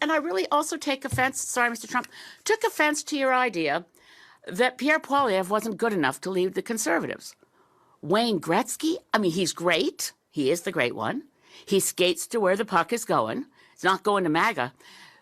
and I really also take offense, sorry, Mr. Trump, took offense to your idea that Pierre Poilievre wasn't good enough to lead the Conservatives. Wayne Gretzky, I mean, he's great. He is the great one. He skates to where the puck is going. It's not going to MAGA.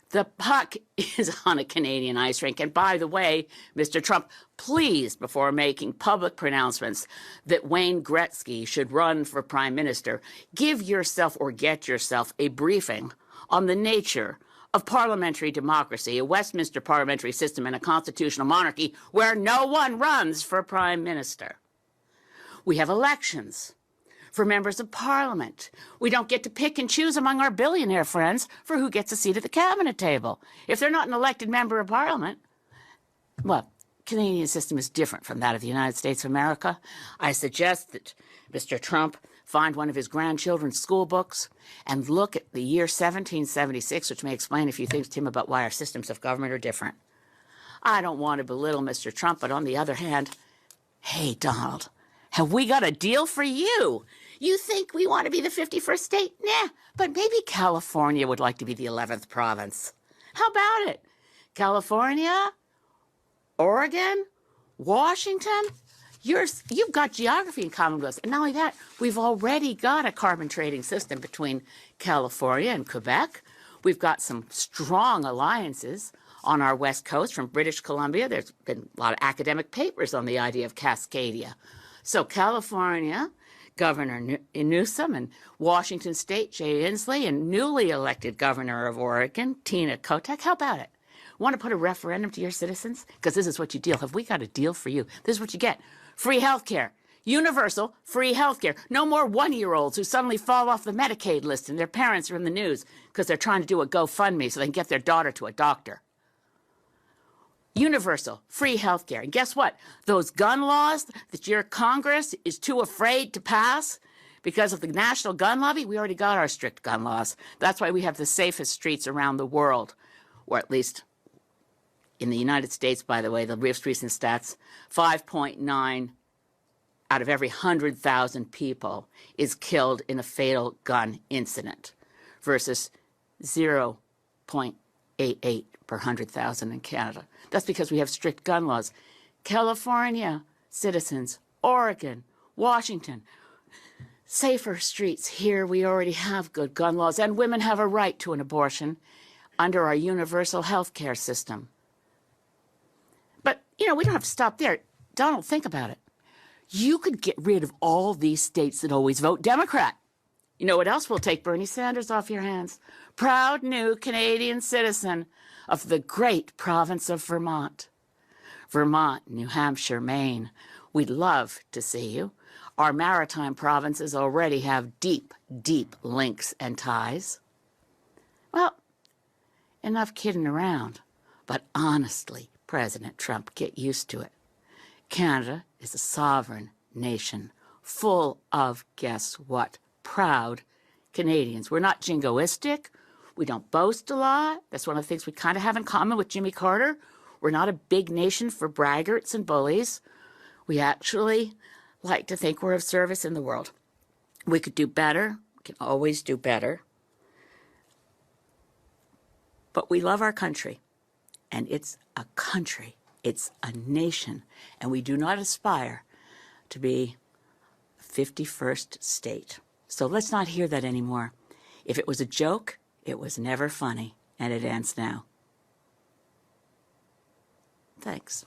The puck is on a Canadian ice rink. And by the way, Mr. Trump, please, before making public pronouncements that Wayne Gretzky should run for prime minister, give yourself or get yourself a briefing on the nature of parliamentary democracy, a Westminster parliamentary system, and a constitutional monarchy where no one runs for prime minister. We have elections for members of parliament. We don't get to pick and choose among our billionaire friends for who gets a seat at the cabinet table. If they're not an elected member of parliament, well, Canadian system is different from that of the United States of America. I suggest that Mr. Trump find one of his grandchildren's school books and look at the year 1776, which may explain a few things to him about why our systems of government are different. I don't want to belittle Mr. Trump, but on the other hand, hey, Donald, have we got a deal for you? You think we want to be the 51st state? Nah, but maybe California would like to be the 11th province. How about it? California, Oregon, Washington, you've got geography in common with us. And not only that, we've already got a carbon trading system between California and Quebec. We've got some strong alliances on our west coast from British Columbia. There's been a lot of academic papers on the idea of Cascadia. So California, Governor Newsom, and Washington State, Jay Inslee, and newly elected Governor of Oregon, Tina Kotek. How about it? Want to put a referendum to your citizens? Because this is what you deal. Have we got a deal for you? This is what you get. Free health care. Universal free health care. No more one-year-olds who suddenly fall off the Medicaid list and their parents are in the news because they're trying to do a GoFundMe so they can get their daughter to a doctor. Universal free health care. And guess what? Those gun laws that your Congress is too afraid to pass because of the national gun lobby, we already got our strict gun laws. That's why we have the safest streets around the world, or at least in the United States, by the way, the most recent stats, 5.9 out of every 100,000 people is killed in a fatal gun incident versus 0.88 per 100,000 in Canada. That's because we have strict gun laws. California citizens, Oregon, Washington, safer streets. Here we already have good gun laws, and women have a right to an abortion under our universal health care system. But, you know, we don't have to stop there. Donald, think about it. You could get rid of all these states that always vote Democrat. You know what else will take Bernie Sanders off your hands? Proud new Canadian citizen of the great province of Vermont. Vermont, New Hampshire, Maine. We'd love to see you. Our maritime provinces already have deep, deep links and ties. Well, enough kidding around. But honestly, President Trump, get used to it. Canada is a sovereign nation full of, guess what, proud Canadians. We're not jingoistic. We don't boast a lot. That's one of the things we kind of have in common with Jimmy Carter. We're not a big nation for braggarts and bullies. We actually like to think we're of service in the world. We could do better. We can always do better. But we love our country. And it's a country. It's a nation. And we do not aspire to be a 51st state. So let's not hear that anymore. If it was a joke, it was never funny, and it ends now. Thanks.